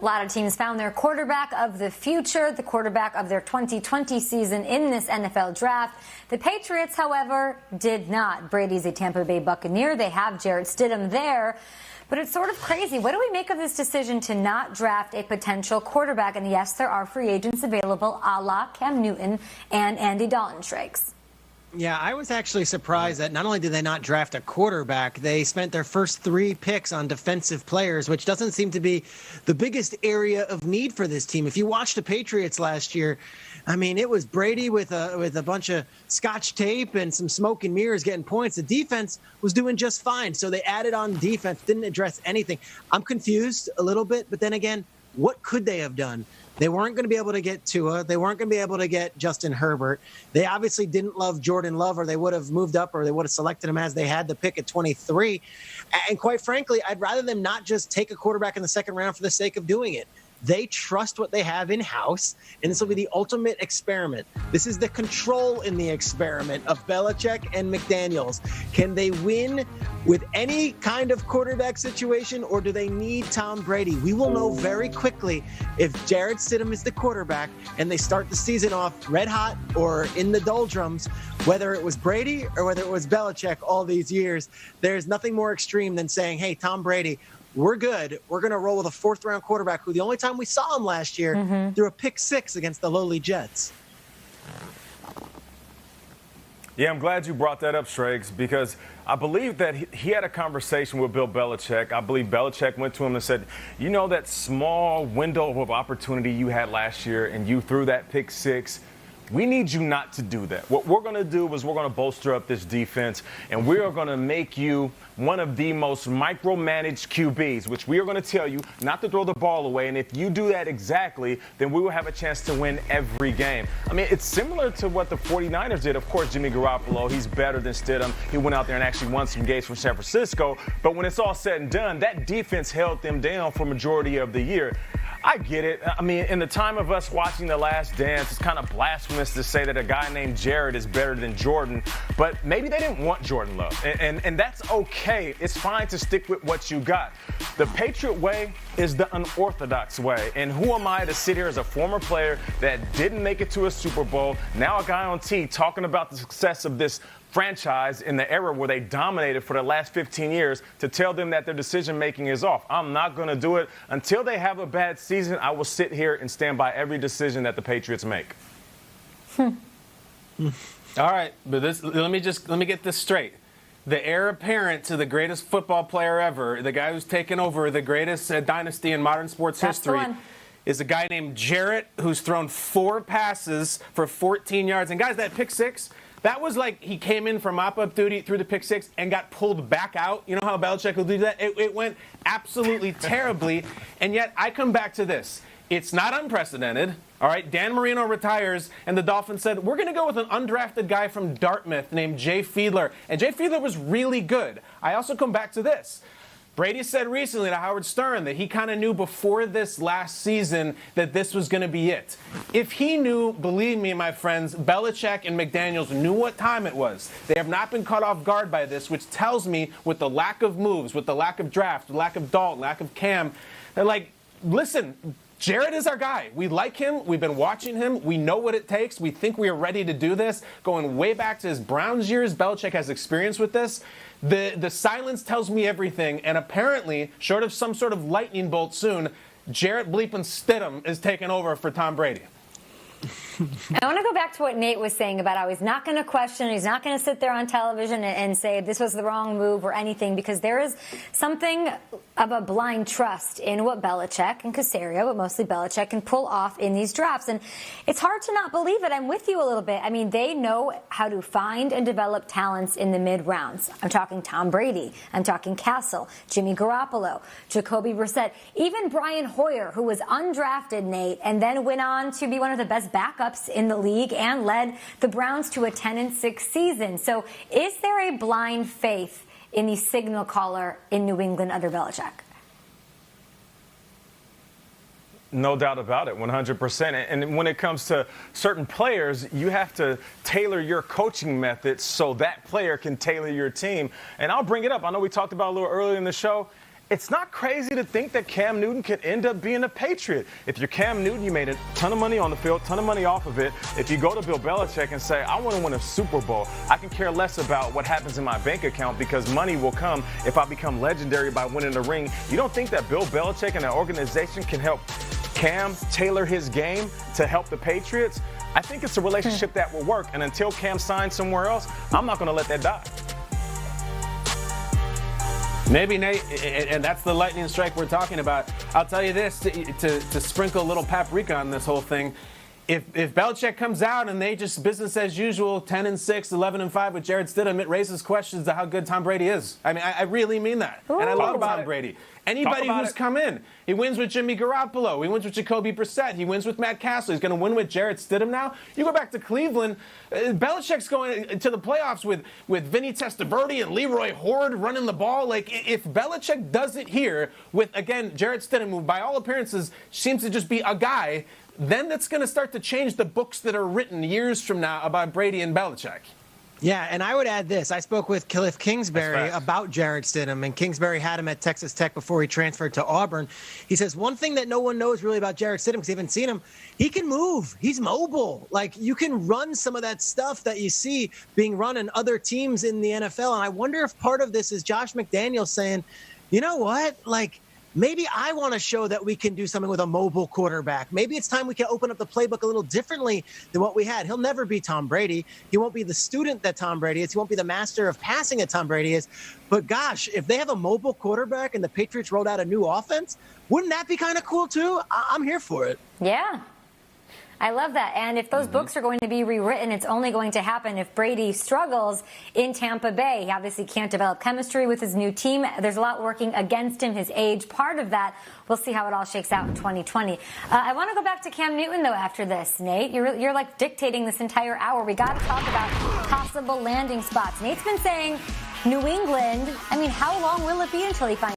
A lot of teams found their quarterback of the future, the quarterback of their 2020 season in this NFL draft. The Patriots, however, did not. Brady's a Tampa Bay Buccaneer. They have Jarrett Stidham there. But it's sort of crazy. What do we make of this decision to not draft a potential quarterback? And yes, there are free agents available, a la Cam Newton and Andy Dalton, Shrakes. Yeah, I was actually surprised that not only did they not draft a quarterback, they spent their first 3 picks on defensive players, which doesn't seem to be the biggest area of need for this team. If you watched the Patriots last year, I mean, it was Brady with a bunch of scotch tape and some smoke and mirrors getting points. The defense was doing just fine, so they added on defense, didn't address anything. I'm confused a little bit, but then again, what could they have done? They weren't going to be able to get Tua. They weren't going to be able to get Justin Herbert. They obviously didn't love Jordan Love, or they would have moved up, or they would have selected him as they had the pick at 23. And quite frankly, I'd rather them not just take a quarterback in the second round for the sake of doing it. They trust what they have in-house, and this will be the ultimate experiment. This is the control in the experiment of Belichick and McDaniels. Can they win with any kind of quarterback situation, or do they need Tom Brady? We will know very quickly if Jarrett Stidham is the quarterback and they start the season off red hot or in the doldrums, whether it was Brady or whether it was Belichick all these years. There's nothing more extreme than saying, hey, Tom Brady, we're good. We're going to roll with a 4th-round quarterback who the only time we saw him last year threw a pick-6 against the lowly Jets. Yeah, I'm glad you brought that up, Shrakes, because I believe that he had a conversation with Bill Belichick. I believe Belichick went to him and said, you know that small window of opportunity you had last year and you threw that pick-6? We need you not to do that. What we're going to do is we're going to bolster up this defense, and we are going to make you one of the most micromanaged QBs, which we are going to tell you not to throw the ball away. And if you do that exactly, then we will have a chance to win every game. I mean, it's similar to what the 49ers did. Of course, Jimmy Garoppolo, he's better than Stidham. He went out there and actually won some games for San Francisco. But when it's all said and done, that defense held them down for majority of the year. I get it. I mean, in the time of us watching The Last Dance, it's kind of blasphemous to say that a guy named Jared is better than Jordan, but maybe they didn't want Jordan Love, and that's okay. It's fine to stick with what you got. The Patriot way is the unorthodox way, and who am I to sit here as a former player that didn't make it to a Super Bowl, now a guy on T talking about the success of this franchise in the era where they dominated for the last 15 years, to tell them that their decision-making is off. I'm not going to do it. Until they have a bad season, I will sit here and stand by every decision that the Patriots make. All right, but let me get this straight. The heir apparent to the greatest football player ever, the guy who's taken over the greatest dynasty in modern sports history, is a guy named Jarrett, who's thrown 4 passes for 14 yards. And guys, that pick-6, that was like he came in for mop-up duty, threw the pick-6, and got pulled back out. You know how Belichick will do that? It went absolutely terribly. And yet I come back to this. It's not unprecedented. All right, Dan Marino retires, and the Dolphins said, we're going to go with an undrafted guy from Dartmouth named Jay Fiedler. And Jay Fiedler was really good. I also come back to this. Brady said recently to Howard Stern that he kind of knew before this last season that this was going to be it. If he knew, believe me, my friends, Belichick and McDaniels knew what time it was. They have not been caught off guard by this, which tells me with the lack of moves, with the lack of draft, the lack of Dalton, lack of Cam, they're like, listen, Jarrett is our guy. We like him. We've been watching him. We know what it takes. We think we are ready to do this. Going way back to his Browns years, Belichick has experience with this. The silence tells me everything, and apparently, short of some sort of lightning bolt soon, Jarrett bleeping Stidham is taking over for Tom Brady. I want to go back to what Nate was saying about how he's not going to question, he's not going to sit there on television and say this was the wrong move or anything, because there is something of a blind trust in what Belichick and Caserio, but mostly Belichick, can pull off in these drafts. And it's hard to not believe it. I'm with you a little bit. I mean, they know how to find and develop talents in the mid-rounds. I'm talking Tom Brady. I'm talking Castle, Jimmy Garoppolo, Jacoby Brissett, even Brian Hoyer, who was undrafted, Nate, and then went on to be one of the best backups in the league and led the Browns to a 10-6 season. So is there a blind faith in the signal caller in New England under Belichick? No doubt about it, 100%. And when it comes to certain players, you have to tailor your coaching methods so that player can tailor your team. And I'll bring it up. I know we talked about it a little earlier in the show. it's not crazy to think that Cam Newton could end up being a Patriot. If you're Cam Newton, you made a ton of money on the field, ton of money off of it. If you go to Bill Belichick and say, I want to win a Super Bowl, I can care less about what happens in my bank account because money will come if I become legendary by winning the ring. You don't think that Bill Belichick and that organization can help Cam tailor his game to help the Patriots? I think it's a relationship that will work. And until Cam signs somewhere else, I'm not going to let that die. Maybe, Nate, and that's the lightning strike we're talking about. I'll tell you this, to sprinkle a little paprika on this whole thing. If Belichick comes out and they just business as usual, 10-6, 11-5 with Jarrett Stidham, it raises questions to how good Tom Brady is. I mean, I really mean that. Ooh. And I love Tom Brady. Anybody who's come in, he wins with Jimmy Garoppolo. He wins with Jacoby Brissett. He wins with Matt Castle. He's going to win with Jarrett Stidham now. You go back to Cleveland, Belichick's going to the playoffs with Vinny Testaverde and Leroy Horde running the ball. Like, if Belichick does it here with, again, Jarrett Stidham, who by all appearances seems to just be a guy, then that's going to start to change the books that are written years from now about Brady and Belichick. Yeah, and I would add this. I spoke with Cliff Kingsbury about Jarrett Stidham, and Kingsbury had him at Texas Tech before he transferred to Auburn. He says one thing that no one knows really about Jarrett Stidham, because they haven't seen him, he can move. He's mobile. Like, you can run some of that stuff that you see being run in other teams in the NFL. And I wonder if part of this is Josh McDaniels saying, you know what, like, maybe I want to show that we can do something with a mobile quarterback. Maybe it's time we can open up the playbook a little differently than what we had. He'll never be Tom Brady. He won't be the student that Tom Brady is. He won't be the master of passing that Tom Brady is. But gosh, if they have a mobile quarterback and the Patriots rolled out a new offense, wouldn't that be kind of cool too? I'm here for it. Yeah. I love that. And if those books are going to be rewritten, it's only going to happen if Brady struggles in Tampa Bay. He obviously can't develop chemistry with his new team. There's a lot working against him, his age. Part of that, we'll see how it all shakes out in 2020. I want to go back to Cam Newton, though, after this, Nate. You're like dictating this entire hour. We got to talk about possible landing spots. Nate's been saying New England. I mean, how long will it be until he finds